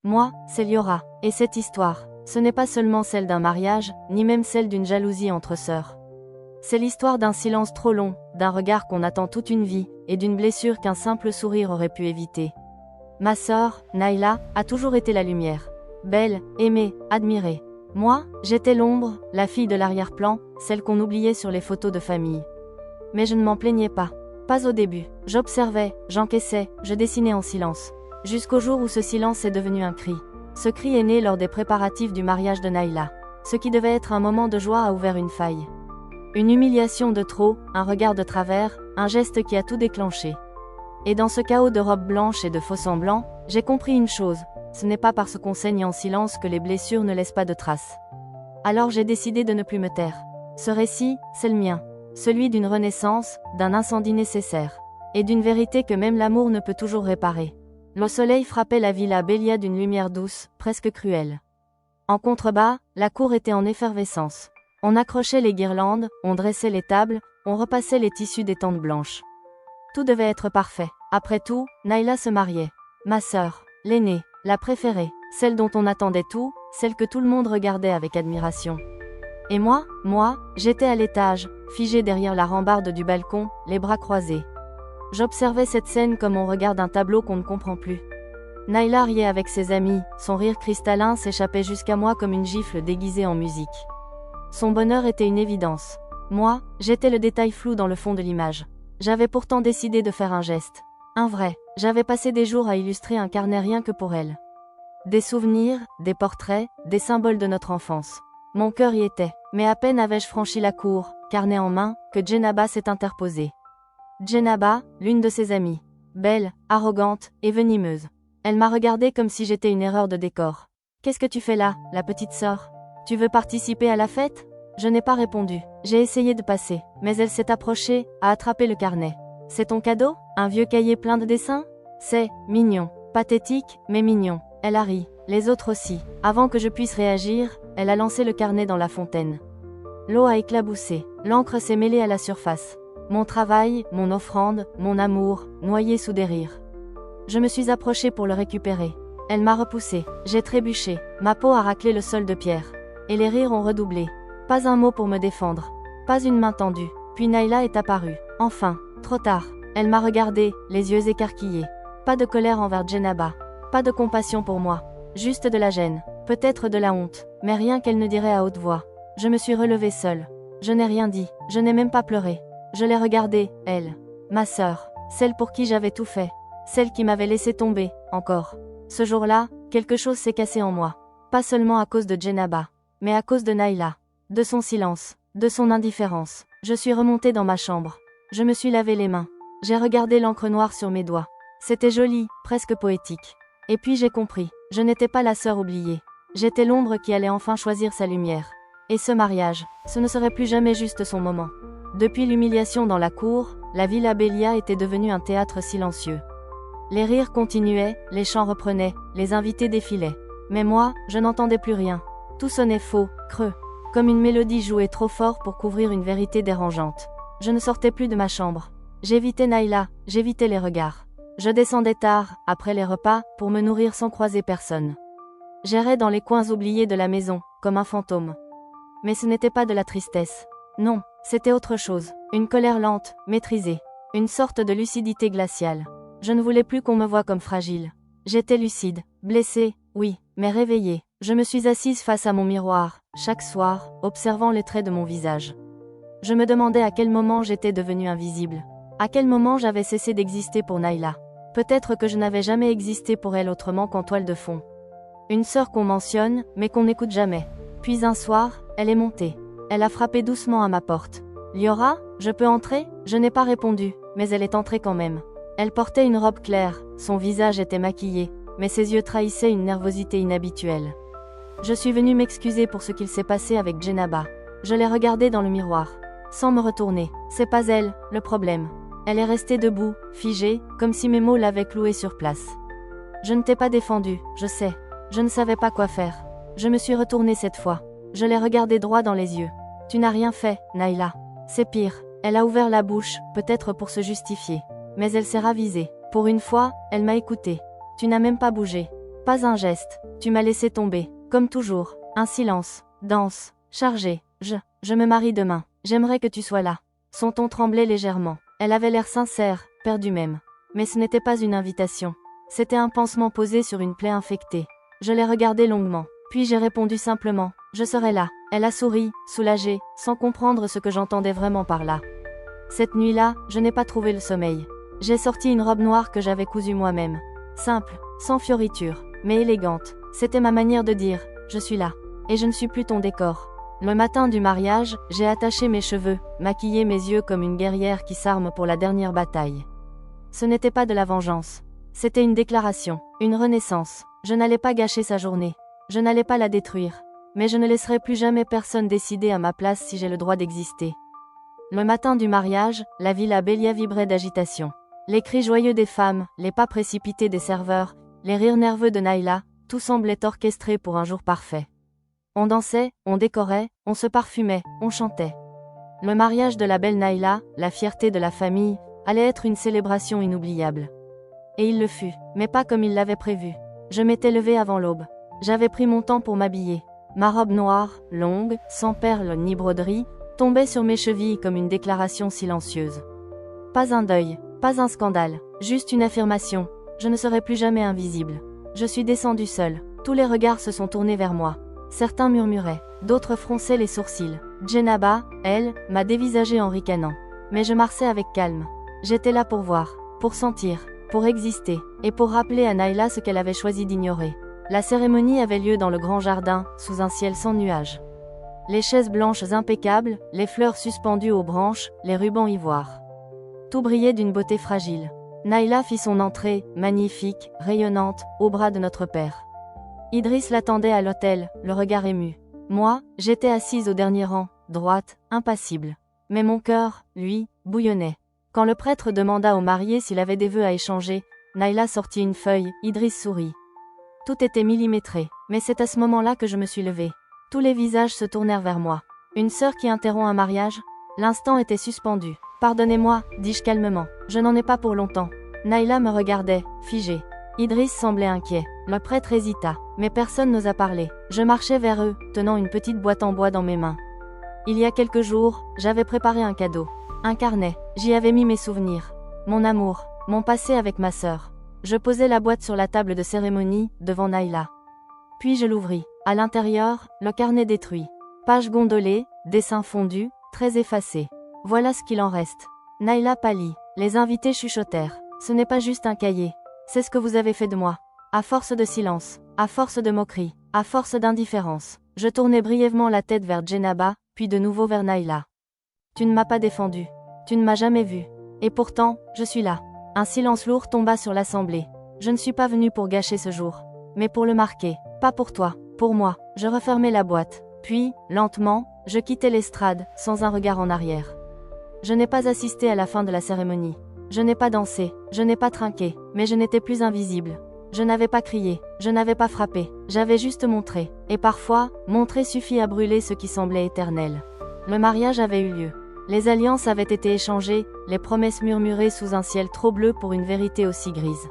Moi, c'est Liora. Et cette histoire, ce n'est pas seulement celle d'un mariage, ni même celle d'une jalousie entre sœurs. C'est l'histoire d'un silence trop long, d'un regard qu'on attend toute une vie, et d'une blessure qu'un simple sourire aurait pu éviter. Ma sœur, Naïla, a toujours été la lumière. Belle, aimée, admirée. Moi, j'étais l'ombre, la fille de l'arrière-plan, celle qu'on oubliait sur les photos de famille. Mais je ne m'en plaignais pas. Pas au début. J'observais, j'encaissais, je dessinais en silence. Jusqu'au jour où ce silence est devenu un cri. Ce cri est né lors des préparatifs du mariage de Naïla. Ce qui devait être un moment de joie a ouvert une faille. Une humiliation de trop, un regard de travers, un geste qui a tout déclenché. Et dans ce chaos de robes blanches et de faux semblants, j'ai compris une chose, ce n'est pas parce qu'on saigne en silence que les blessures ne laissent pas de traces. Alors j'ai décidé de ne plus me taire. Ce récit, c'est le mien. Celui d'une renaissance, d'un incendie nécessaire. Et d'une vérité que même l'amour ne peut toujours réparer. Le soleil frappait la villa Bélia d'une lumière douce, presque cruelle. En contrebas, la cour était en effervescence. On accrochait les guirlandes, on dressait les tables, on repassait les tissus des tentes blanches. Tout devait être parfait. Après tout, Naïla se mariait. Ma sœur, l'aînée, la préférée, celle dont on attendait tout, celle que tout le monde regardait avec admiration. Et moi, j'étais à l'étage, figée derrière la rambarde du balcon, les bras croisés. J'observais cette scène comme on regarde un tableau qu'on ne comprend plus. Naïla riait avec ses amis, son rire cristallin s'échappait jusqu'à moi comme une gifle déguisée en musique. Son bonheur était une évidence. Moi, j'étais le détail flou dans le fond de l'image. J'avais pourtant décidé de faire un geste. Un vrai. J'avais passé des jours à illustrer un carnet rien que pour elle. Des souvenirs, des portraits, des symboles de notre enfance. Mon cœur y était. Mais à peine avais-je franchi la cour, carnet en main, que Djenaba s'est interposée. Djenaba, l'une de ses amies. Belle, arrogante et venimeuse. Elle m'a regardée comme si j'étais une erreur de décor. « Qu'est-ce que tu fais là, la petite sœur ? Tu veux participer à la fête ?» Je n'ai pas répondu. J'ai essayé de passer, mais elle s'est approchée, a attrapé le carnet. « C'est ton cadeau ? Un vieux cahier plein de dessins ? C'est mignon. Pathétique, mais mignon. » Elle a ri. Les autres aussi. Avant que je puisse réagir, elle a lancé le carnet dans la fontaine. L'eau a éclaboussé. L'encre s'est mêlée à la surface. Mon travail, mon offrande, mon amour, noyé sous des rires. Je me suis approchée pour le récupérer. Elle m'a repoussé. J'ai trébuché. Ma peau a raclé le sol de pierre. Et les rires ont redoublé. Pas un mot pour me défendre. Pas une main tendue. Puis Naïla est apparue. Enfin, trop tard. Elle m'a regardée, les yeux écarquillés. Pas de colère envers Djenaba. Pas de compassion pour moi. Juste de la gêne. Peut-être de la honte. Mais rien qu'elle ne dirait à haute voix. Je me suis relevée seule. Je n'ai rien dit. Je n'ai même pas pleuré. Je l'ai regardée, elle. Ma sœur. Celle pour qui j'avais tout fait. Celle qui m'avait laissé tomber, encore. Ce jour-là, quelque chose s'est cassé en moi. Pas seulement à cause de Djenaba. Mais à cause de Naïla. De son silence. De son indifférence. Je suis remontée dans ma chambre. Je me suis lavé les mains. J'ai regardé l'encre noire sur mes doigts. C'était joli, presque poétique. Et puis j'ai compris. Je n'étais pas la sœur oubliée. J'étais l'ombre qui allait enfin choisir sa lumière. Et ce mariage, ce ne serait plus jamais juste son moment. Depuis l'humiliation dans la cour, la Villa Bélia était devenue un théâtre silencieux. Les rires continuaient, les chants reprenaient, les invités défilaient. Mais moi, je n'entendais plus rien. Tout sonnait faux, creux. Comme une mélodie jouée trop fort pour couvrir une vérité dérangeante. Je ne sortais plus de ma chambre. J'évitais Naïla, j'évitais les regards. Je descendais tard, après les repas, pour me nourrir sans croiser personne. J'errais dans les coins oubliés de la maison, comme un fantôme. Mais ce n'était pas de la tristesse. Non, c'était autre chose. Une colère lente, maîtrisée. Une sorte de lucidité glaciale. Je ne voulais plus qu'on me voie comme fragile. J'étais lucide, blessée, oui, mais réveillée. Je me suis assise face à mon miroir, chaque soir, observant les traits de mon visage. Je me demandais à quel moment j'étais devenue invisible. À quel moment j'avais cessé d'exister pour Naïla. Peut-être que je n'avais jamais existé pour elle autrement qu'en toile de fond. Une sœur qu'on mentionne, mais qu'on n'écoute jamais. Puis un soir, elle est montée. Elle a frappé doucement à ma porte. « Liora, je peux entrer ?» Je n'ai pas répondu, mais elle est entrée quand même. Elle portait une robe claire, son visage était maquillé, mais ses yeux trahissaient une nervosité inhabituelle. Je suis venue m'excuser pour ce qu'il s'est passé avec Djenaba. Je l'ai regardée dans le miroir. Sans me retourner. C'est pas elle, le problème. Elle est restée debout, figée, comme si mes mots l'avaient clouée sur place. Je ne t'ai pas défendu, je sais. Je ne savais pas quoi faire. Je me suis retournée cette fois. Je l'ai regardée droit dans les yeux. Tu n'as rien fait, Naïla. C'est pire. Elle a ouvert la bouche, peut-être pour se justifier. Mais elle s'est ravisée. Pour une fois, elle m'a écoutée. Tu n'as même pas bougé. Pas un geste. Tu m'as laissé tomber. Comme toujours. Un silence. Dense. Chargé. Je me marie demain. J'aimerais que tu sois là. Son ton tremblait légèrement. Elle avait l'air sincère, perdue même. Mais ce n'était pas une invitation. C'était un pansement posé sur une plaie infectée. Je l'ai regardé longuement. Puis j'ai répondu simplement. Je serai là. Elle a souri, soulagée, sans comprendre ce que j'entendais vraiment par là. Cette nuit-là, je n'ai pas trouvé le sommeil. J'ai sorti une robe noire que j'avais cousue moi-même. Simple, sans fioritures, mais élégante. C'était ma manière de dire, je suis là. Et je ne suis plus ton décor. Le matin du mariage, j'ai attaché mes cheveux, maquillé mes yeux comme une guerrière qui s'arme pour la dernière bataille. Ce n'était pas de la vengeance. C'était une déclaration, une renaissance. Je n'allais pas gâcher sa journée. Je n'allais pas la détruire. Mais je ne laisserai plus jamais personne décider à ma place si j'ai le droit d'exister. Le matin du mariage, la villa Bélia vibrait d'agitation. Les cris joyeux des femmes, les pas précipités des serveurs, les rires nerveux de Naïla, tout semblait orchestré pour un jour parfait. On dansait, on décorait, on se parfumait, on chantait. Le mariage de la belle Naïla, la fierté de la famille, allait être une célébration inoubliable. Et il le fut, mais pas comme il l'avait prévu. Je m'étais levée avant l'aube. J'avais pris mon temps pour m'habiller. Ma robe noire, longue, sans perles ni broderie, tombait sur mes chevilles comme une déclaration silencieuse. Pas un deuil, pas un scandale, juste une affirmation. Je ne serai plus jamais invisible. Je suis descendue seule. Tous les regards se sont tournés vers moi. Certains murmuraient, d'autres fronçaient les sourcils. Djenaba, elle, m'a dévisagée en ricanant. Mais je marchais avec calme. J'étais là pour voir, pour sentir, pour exister, et pour rappeler à Naïla ce qu'elle avait choisi d'ignorer. La cérémonie avait lieu dans le grand jardin, sous un ciel sans nuages. Les chaises blanches impeccables, les fleurs suspendues aux branches, les rubans ivoire. Tout brillait d'une beauté fragile. Naïla fit son entrée, magnifique, rayonnante, au bras de notre père. Idriss l'attendait à l'autel, le regard ému. Moi, j'étais assise au dernier rang, droite, impassible. Mais mon cœur, lui, bouillonnait. Quand le prêtre demanda au marié s'il avait des vœux à échanger, Naïla sortit une feuille, Idriss sourit. Tout était millimétré, mais c'est à ce moment-là que je me suis levée. Tous les visages se tournèrent vers moi. Une sœur qui interrompt un mariage? L'instant était suspendu. Pardonnez-moi, dis-je calmement, je n'en ai pas pour longtemps. Naïla me regardait, figée. Idriss semblait inquiet. Le prêtre hésita, mais personne n'osa parler. Je marchais vers eux, tenant une petite boîte en bois dans mes mains. Il y a quelques jours, j'avais préparé un cadeau. Un carnet, j'y avais mis mes souvenirs. Mon amour, mon passé avec ma sœur. Je posai la boîte sur la table de cérémonie, devant Naïla. Puis je l'ouvris. À l'intérieur, le carnet détruit. Pages gondolées, dessins fondus, traits effacés. Voilà ce qu'il en reste. Naïla pâlit. Les invités chuchotèrent. Ce n'est pas juste un cahier. C'est ce que vous avez fait de moi. À force de silence, à force de moquerie, à force d'indifférence, je tournai brièvement la tête vers Djenaba, puis de nouveau vers Naïla. Tu ne m'as pas défendu. Tu ne m'as jamais vu. Et pourtant, je suis là. Un silence lourd tomba sur l'assemblée. Je ne suis pas venue pour gâcher ce jour. Mais pour le marquer. Pas pour toi. Pour moi. Je refermai la boîte. Puis, lentement, je quittai l'estrade, sans un regard en arrière. Je n'ai pas assisté à la fin de la cérémonie. Je n'ai pas dansé, je n'ai pas trinqué, mais je n'étais plus invisible. Je n'avais pas crié, je n'avais pas frappé, j'avais juste montré. Et parfois, montrer suffit à brûler ce qui semblait éternel. Le mariage avait eu lieu. Les alliances avaient été échangées, les promesses murmurées sous un ciel trop bleu pour une vérité aussi grise.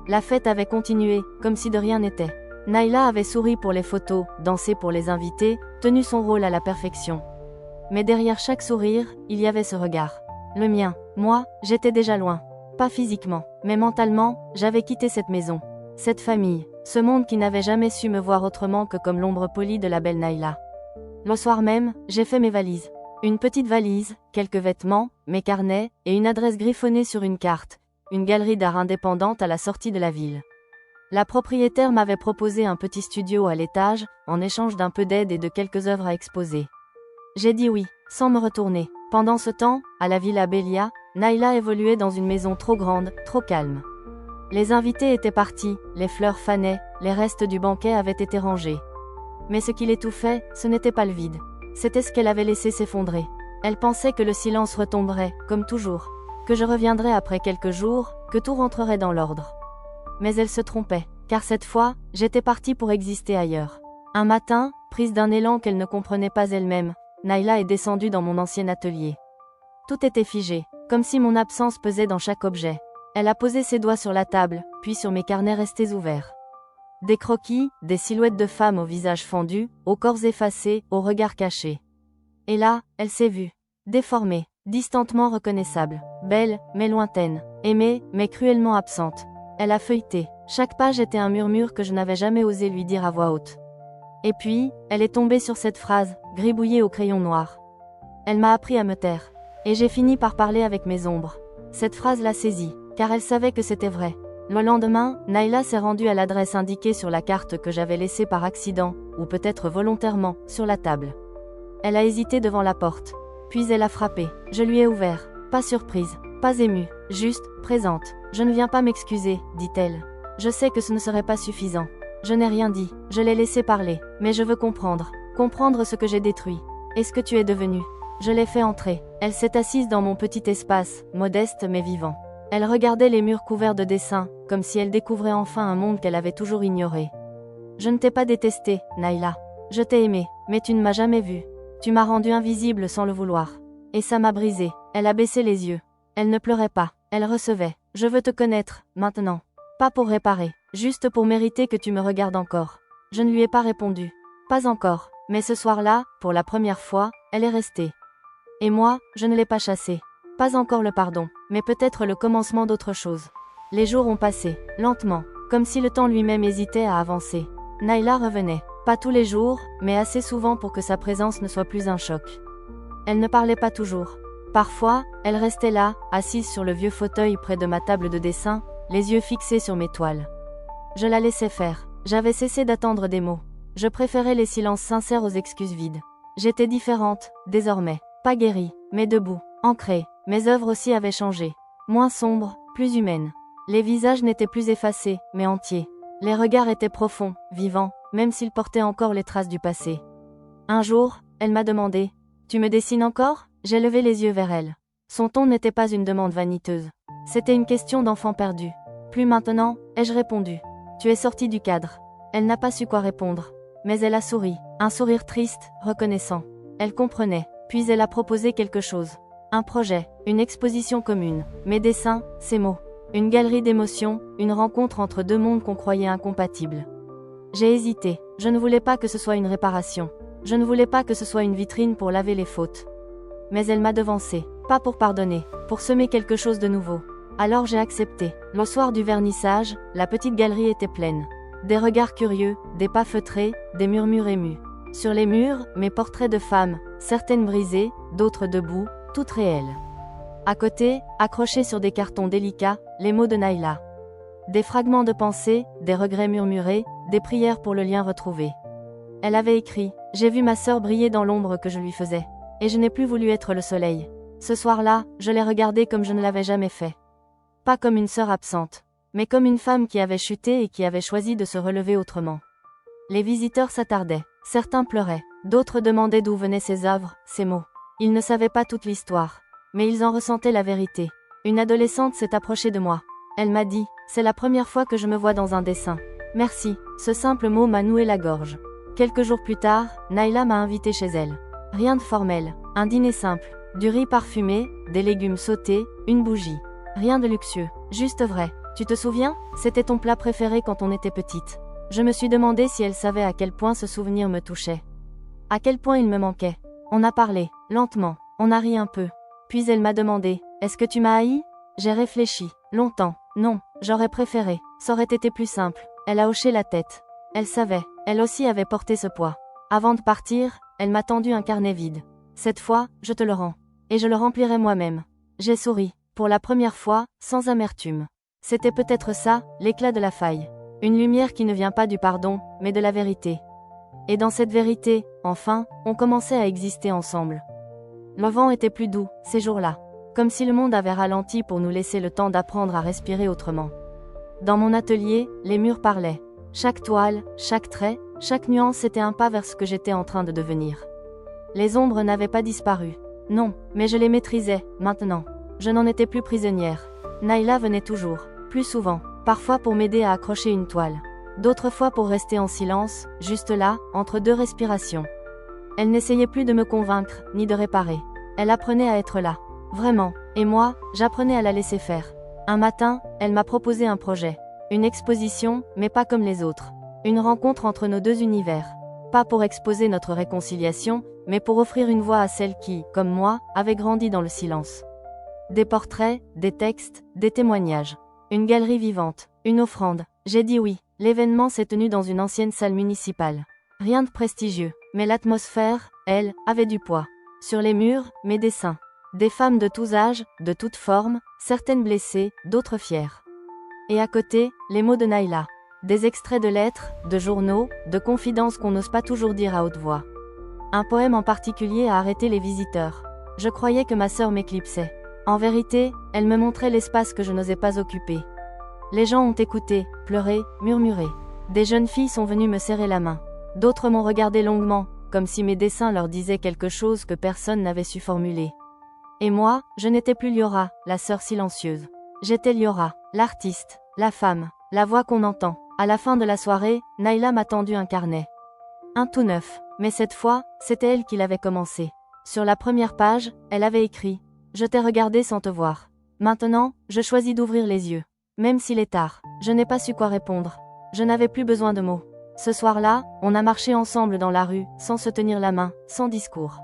La fête avait continué, comme si de rien n'était. Naïla avait souri pour les photos, dansé pour les invités, tenu son rôle à la perfection. Mais derrière chaque sourire, il y avait ce regard. Le mien. Moi, j'étais déjà loin. Pas physiquement, mais mentalement, j'avais quitté cette maison. Cette famille, ce monde qui n'avait jamais su me voir autrement que comme l'ombre polie de la belle Naïla. Le soir même, j'ai fait mes valises. Une petite valise, quelques vêtements, mes carnets, et une adresse griffonnée sur une carte. Une galerie d'art indépendante à la sortie de la ville. La propriétaire m'avait proposé un petit studio à l'étage, en échange d'un peu d'aide et de quelques œuvres à exposer. J'ai dit oui, sans me retourner. Pendant ce temps, à la Villa Bélia, Naïla évoluait dans une maison trop grande, trop calme. Les invités étaient partis, les fleurs fanaient, les restes du banquet avaient été rangés. Mais ce qui l'étouffait, ce n'était pas le vide. C'était ce qu'elle avait laissé s'effondrer. Elle pensait que le silence retomberait, comme toujours. Que je reviendrais après quelques jours, que tout rentrerait dans l'ordre. Mais elle se trompait, car cette fois, j'étais partie pour exister ailleurs. Un matin, prise d'un élan qu'elle ne comprenait pas elle-même, Naïla est descendue dans mon ancien atelier. Tout était figé, comme si mon absence pesait dans chaque objet. Elle a posé ses doigts sur la table, puis sur mes carnets restés ouverts. Des croquis, des silhouettes de femmes au visage fendu, aux corps effacés, aux regards cachés. Et là, elle s'est vue. Déformée, distantement reconnaissable, belle, mais lointaine, aimée, mais cruellement absente. Elle a feuilleté. Chaque page était un murmure que je n'avais jamais osé lui dire à voix haute. Et puis, elle est tombée sur cette phrase, gribouillée au crayon noir. Elle m'a appris à me taire. Et j'ai fini par parler avec mes ombres. Cette phrase l'a saisie, car elle savait que c'était vrai. Le lendemain, Naila s'est rendue à l'adresse indiquée sur la carte que j'avais laissée par accident, ou peut-être volontairement, sur la table. Elle a hésité devant la porte. Puis elle a frappé. Je lui ai ouvert. Pas surprise, pas émue, juste, présente. Je ne viens pas m'excuser, dit-elle. Je sais que ce ne serait pas suffisant. Je n'ai rien dit, je l'ai laissé parler, mais je veux comprendre. Comprendre ce que j'ai détruit. Et ce que tu es devenu. Je l'ai fait entrer. Elle s'est assise dans mon petit espace, modeste mais vivant. Elle regardait les murs couverts de dessins, comme si elle découvrait enfin un monde qu'elle avait toujours ignoré. Je ne t'ai pas détesté, Naila. Je t'ai aimé, mais tu ne m'as jamais vue. Tu m'as rendu invisible sans le vouloir. Et ça m'a brisé. Elle a baissé les yeux. Elle ne pleurait pas. Elle recevait. Je veux te connaître, maintenant. Pas pour réparer, juste pour mériter que tu me regardes encore. Je ne lui ai pas répondu. Pas encore. Mais ce soir-là, pour la première fois, elle est restée. Et moi, je ne l'ai pas chassée. Pas encore le pardon, mais peut-être le commencement d'autre chose. Les jours ont passé, lentement, comme si le temps lui-même hésitait à avancer. Naila revenait. Pas tous les jours, mais assez souvent pour que sa présence ne soit plus un choc. Elle ne parlait pas toujours. Parfois, elle restait là, assise sur le vieux fauteuil près de ma table de dessin, les yeux fixés sur mes toiles. Je la laissais faire. J'avais cessé d'attendre des mots. Je préférais les silences sincères aux excuses vides. J'étais différente, désormais. Pas guérie, mais debout, ancrée. Mes œuvres aussi avaient changé. Moins sombres, plus humaines. Les visages n'étaient plus effacés, mais entiers. Les regards étaient profonds, vivants, même s'ils portaient encore les traces du passé. Un jour, elle m'a demandé « Tu me dessines encore ?» J'ai levé les yeux vers elle. Son ton n'était pas une demande vaniteuse. C'était une question d'enfant perdu. Plus maintenant, ai-je répondu. Tu es sortie du cadre. Elle n'a pas su quoi répondre. Mais elle a souri. Un sourire triste, reconnaissant. Elle comprenait. Puis elle a proposé quelque chose. Un projet, une exposition commune. Mes dessins, ses mots. Une galerie d'émotions, une rencontre entre deux mondes qu'on croyait incompatibles. J'ai hésité. Je ne voulais pas que ce soit une réparation. Je ne voulais pas que ce soit une vitrine pour laver les fautes. Mais elle m'a devancé. Pas pour pardonner, pour semer quelque chose de nouveau. Alors j'ai accepté. Le soir du vernissage, la petite galerie était pleine. Des regards curieux, des pas feutrés, des murmures émus. Sur les murs, mes portraits de femmes, certaines brisées, d'autres debout, toutes réelles. À côté, accrochés sur des cartons délicats, les mots de Naila. Des fragments de pensée, des regrets murmurés, des prières pour le lien retrouvé. Elle avait écrit « J'ai vu ma sœur briller dans l'ombre que je lui faisais. Et je n'ai plus voulu être le soleil. » Ce soir-là, je l'ai regardée comme je ne l'avais jamais fait. Pas comme une sœur absente, mais comme une femme qui avait chuté et qui avait choisi de se relever autrement. Les visiteurs s'attardaient. Certains pleuraient. D'autres demandaient d'où venaient ces œuvres, ces mots. Ils ne savaient pas toute l'histoire. Mais ils en ressentaient la vérité. Une adolescente s'est approchée de moi. Elle m'a dit « C'est la première fois que je me vois dans un dessin. Merci. » Ce simple mot m'a noué la gorge. Quelques jours plus tard, Naila m'a invitée chez elle. Rien de formel. Un dîner simple. Du riz parfumé, des légumes sautés, une bougie. Rien de luxueux. Juste vrai. Tu te souviens? C'était ton plat préféré quand on était petite. Je me suis demandé si elle savait à quel point ce souvenir me touchait. À quel point il me manquait. On a parlé, lentement. On a ri un peu. Puis elle m'a demandé « Est-ce que tu m'as haï ?» J'ai réfléchi. Longtemps. Non, j'aurais préféré. Ça aurait été plus simple. Elle a hoché la tête. Elle savait. Elle aussi avait porté ce poids. Avant de partir, elle m'a tendu un carnet vide. Cette fois, je te le rends. Et je le remplirai moi-même. J'ai souri. Pour la première fois, sans amertume. C'était peut-être ça, l'éclat de la faille. Une lumière qui ne vient pas du pardon, mais de la vérité. Et dans cette vérité, enfin, on commençait à exister ensemble. Le vent était plus doux, ces jours-là. Comme si le monde avait ralenti pour nous laisser le temps d'apprendre à respirer autrement. Dans mon atelier, les murs parlaient. Chaque toile, chaque trait, chaque nuance était un pas vers ce que j'étais en train de devenir. Les ombres n'avaient pas disparu. Non, mais je les maîtrisais, maintenant. Je n'en étais plus prisonnière. Naila venait toujours, plus souvent, parfois pour m'aider à accrocher une toile. D'autres fois pour rester en silence, juste là, entre deux respirations. Elle n'essayait plus de me convaincre, ni de réparer. Elle apprenait à être là. Vraiment. Et moi, j'apprenais à la laisser faire. Un matin, elle m'a proposé un projet. Une exposition, mais pas comme les autres. Une rencontre entre nos deux univers. Pas pour exposer notre réconciliation, mais pour offrir une voix à celles qui, comme moi, avaient grandi dans le silence. Des portraits, des textes, des témoignages. Une galerie vivante, une offrande. J'ai dit oui. L'événement s'est tenu dans une ancienne salle municipale. Rien de prestigieux, mais l'atmosphère, elle, avait du poids. Sur les murs, mes dessins. Des femmes de tous âges, de toutes formes, certaines blessées, d'autres fières. Et à côté, les mots de Naïla. Des extraits de lettres, de journaux, de confidences qu'on n'ose pas toujours dire à haute voix. Un poème en particulier a arrêté les visiteurs. Je croyais que ma sœur m'éclipsait. En vérité, elle me montrait l'espace que je n'osais pas occuper. Les gens ont écouté, pleuré, murmuré. Des jeunes filles sont venues me serrer la main. D'autres m'ont regardé longuement, comme si mes dessins leur disaient quelque chose que personne n'avait su formuler. Et moi, je n'étais plus Liora, la sœur silencieuse. J'étais Liora, l'artiste, la femme, la voix qu'on entend. À la fin de la soirée, Naïla m'a tendu un carnet. Un tout neuf, mais cette fois, c'était elle qui l'avait commencé. Sur la première page, elle avait écrit « Je t'ai regardé sans te voir. Maintenant, je choisis d'ouvrir les yeux. Même s'il est tard, je n'ai pas su quoi répondre. Je n'avais plus besoin de mots. Ce soir-là, on a marché ensemble dans la rue, sans se tenir la main, sans discours.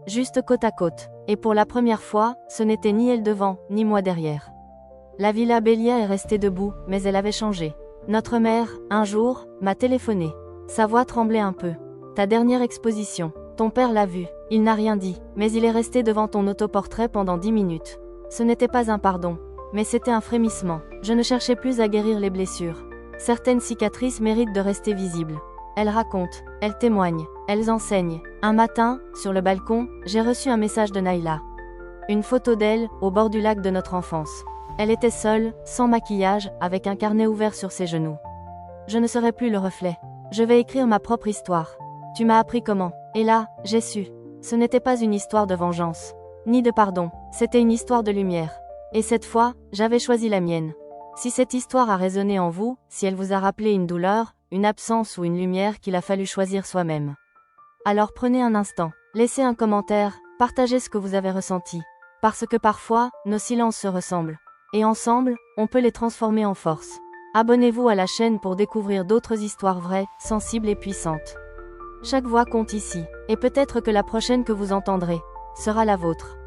Juste côte à côte. Et pour la première fois, ce n'était ni elle devant, ni moi derrière. La Villa Bélia est restée debout, mais elle avait changé. Notre mère, un jour, m'a téléphoné. Sa voix tremblait un peu. Ta dernière exposition. Ton père l'a vue. Il n'a rien dit, mais il est resté devant ton autoportrait pendant 10 minutes. Ce n'était pas un pardon, mais c'était un frémissement. Je ne cherchais plus à guérir les blessures. Certaines cicatrices méritent de rester visibles. Elles racontent, elles témoignent, elles enseignent. Un matin, sur le balcon, j'ai reçu un message de Naïla. Une photo d'elle, au bord du lac de notre enfance. Elle était seule, sans maquillage, avec un carnet ouvert sur ses genoux. Je ne serai plus le reflet. Je vais écrire ma propre histoire. Tu m'as appris comment. Et là, j'ai su. Ce n'était pas une histoire de vengeance, ni de pardon, c'était une histoire de lumière. Et cette fois, j'avais choisi la mienne. Si cette histoire a résonné en vous, si elle vous a rappelé une douleur, une absence ou une lumière qu'il a fallu choisir soi-même, alors prenez un instant, laissez un commentaire, partagez ce que vous avez ressenti. Parce que parfois, nos silences se ressemblent. Et ensemble, on peut les transformer en force. Abonnez-vous à la chaîne pour découvrir d'autres histoires vraies, sensibles et puissantes. Chaque voix compte ici, et peut-être que la prochaine que vous entendrez sera la vôtre.